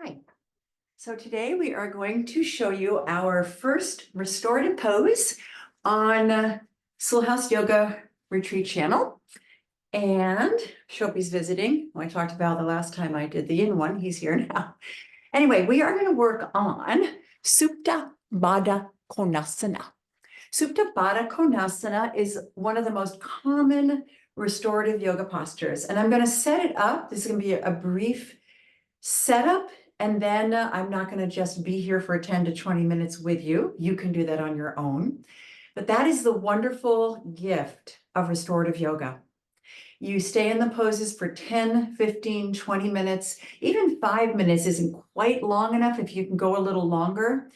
Hi. So today we are going to show you our first restorative pose on Schoolhouse Yoga Retreat channel. And Shopi's visiting. I talked about the last time I did the yin one. He's here now. Anyway, we are going to work on Supta, Baddha, Konasana. Supta, Baddha, Konasana is one of the most common restorative yoga postures. And I'm going to set it up. This is going to be a brief setup. And then I'm not going to just be here for 10 to 20 minutes with you. You can do that on your own. But that is the wonderful gift of restorative yoga. You stay in the poses for 10, 15, 20 minutes. Even 5 minutes isn't quite long enough if you can go a little longer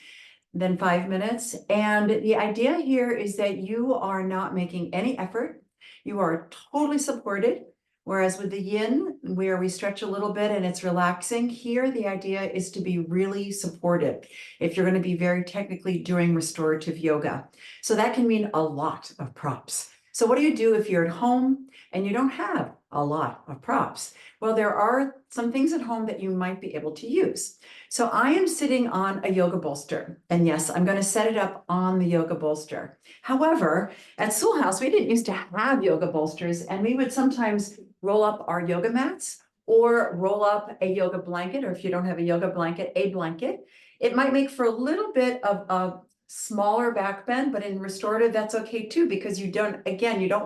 than 5 minutes. And the idea here is that you are not making any effort. You are totally supported. Whereas with the yin, where we stretch a little bit and it's relaxing, here the idea is to be really supported if you're going to be very technically doing restorative yoga. So that can mean a lot of props. So what do you do if you're at home and you don't have a lot of props? Well, there are some things at home that you might be able to use. So I am sitting on a yoga bolster. And yes, I'm going to set it up on the yoga bolster. However, at Schoolhouse, we didn't used to have yoga bolsters, and we would sometimes roll up our yoga mats or roll up a yoga blanket, or if you don't have a yoga blanket, a blanket. It might make for a little bit of a smaller back bend, but in restorative, that's okay too, because you don't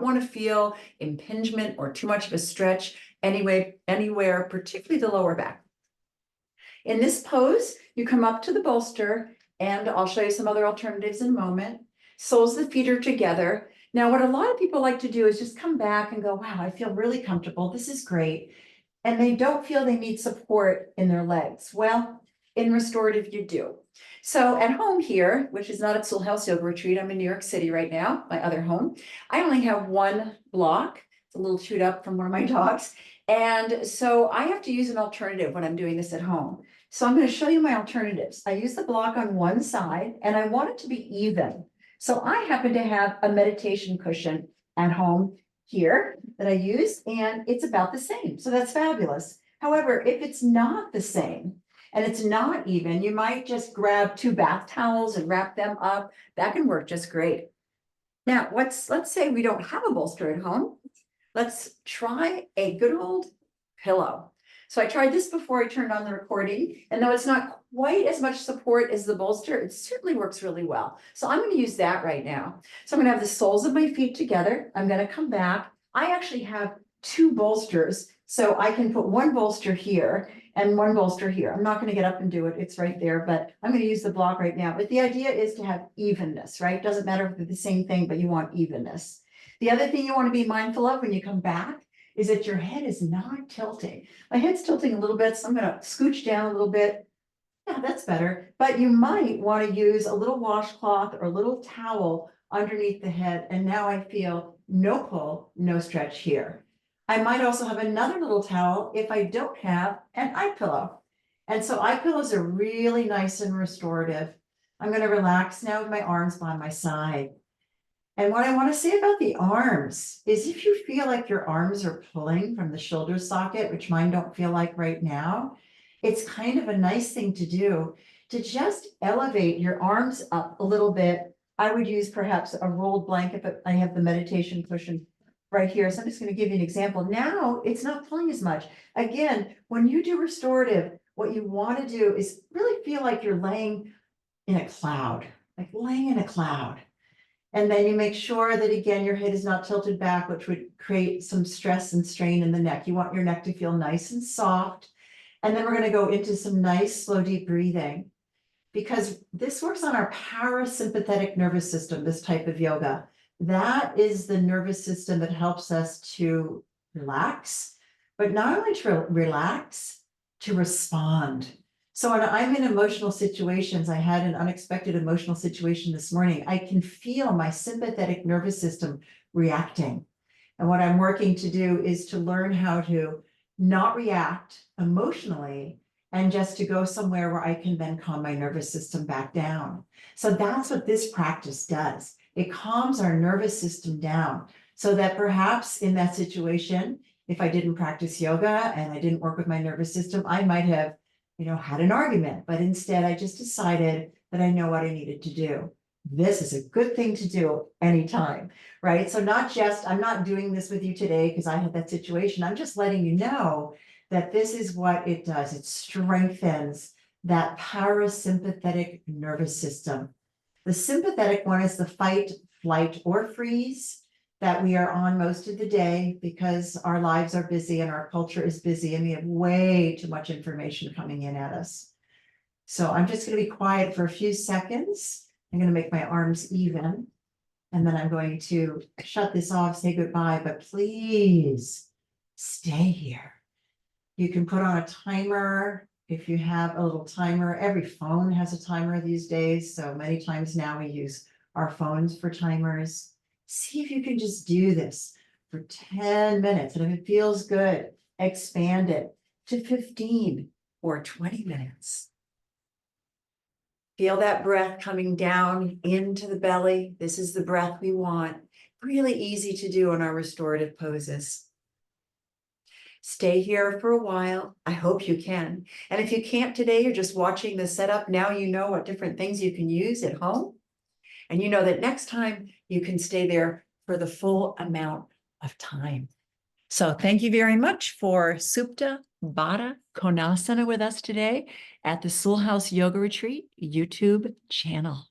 want to feel impingement or too much of a stretch anywhere, particularly the lower back. In this pose, you come up to the bolster, and I'll show you some other alternatives in a moment. Soles of the feet are together. Now, what a lot of people like to do is just come back and go, wow, I feel really comfortable. This is great. And they don't feel they need support in their legs. Well, in restorative, you do. So at home here, which is not at Schoolhouse Yoga Retreat, I'm in New York City right now, my other home. I only have one block. It's a little chewed up from one of my dogs. And so I have to use an alternative when I'm doing this at home. So I'm going to show you my alternatives. I use the block on one side, and I want it to be even. So I happen to have a meditation cushion at home here that I use, and it's about the same. So that's fabulous. However, if it's not the same and it's not even, you might just grab 2 bath towels and wrap them up. That can work just great. Now, let's say we don't have a bolster at home. Let's try a good old pillow. So I tried this before I turned on the recording, and though it's not quite as much support as the bolster, it certainly works really well. So I'm going to use that right now. So I'm going to have the soles of my feet together. I'm going to come back. I actually have 2 bolsters, so I can put one bolster here and one bolster here. I'm not going to get up and do it. It's right there, but I'm going to use the block right now. But the idea is to have evenness, right? Doesn't matter if they're the same thing, but you want evenness. The other thing you want to be mindful of when you come back is that your head is not tilting. My head's tilting a little bit, so I'm going to scooch down a little bit. Yeah, that's better. But you might want to use a little washcloth or a little towel underneath the head. And now I feel no pull, no stretch here. I might also have another little towel if I don't have an eye pillow. And so eye pillows are really nice and restorative. I'm going to relax now with my arms by my side. And what I want to say about the arms is if you feel like your arms are pulling from the shoulder socket, which mine don't feel like right now, it's kind of a nice thing to do to just elevate your arms up a little bit. I would use perhaps a rolled blanket, but I have the meditation cushion right here. So I'm just going to give you an example. Now it's not pulling as much. Again, when you do restorative, what you want to do is really feel like you're laying in a cloud, like laying in a cloud. And then you make sure that, again, your head is not tilted back, which would create some stress and strain in the neck. You want your neck to feel nice and soft. And then we're going to go into some nice, slow, deep breathing, because this works on our parasympathetic nervous system, this type of yoga. That is the nervous system that helps us to relax, but not only to relax, to respond. So when I'm in emotional situations, I had an unexpected emotional situation this morning, I can feel my sympathetic nervous system reacting. And what I'm working to do is to learn how to not react emotionally and just to go somewhere where I can then calm my nervous system back down. So that's what this practice does. It calms our nervous system down so that perhaps in that situation, if I didn't practice yoga and I didn't work with my nervous system, I might have had an argument, but instead I just decided that I know what I needed to do. This is a good thing to do anytime, right? So I'm not doing this with you today because I had that situation. I'm just letting you know that this is what it does. It strengthens that parasympathetic nervous system. The sympathetic one is the fight, flight, or freeze that we are on most of the day because our lives are busy and our culture is busy and we have way too much information coming in at us. So I'm just going to be quiet for a few seconds. I'm going to make my arms even, and then I'm going to shut this off, say goodbye, but please stay here. You can put on a timer if you have a little timer. Every phone has a timer these days, so many times now we use our phones for timers. See if you can just do this for 10 minutes, and if it feels good, expand it to 15 or 20 minutes. Feel that breath coming down into the belly. This is the breath we want. Really easy to do in our restorative poses. Stay here for a while. I hope you can. And if you can't today, you're just watching the setup. Now you know what different things you can use at home. And you know that next time you can stay there for the full amount of time. So thank you very much for Supta, Baddha, Konasana with us today at the Soul House Yoga Retreat YouTube channel.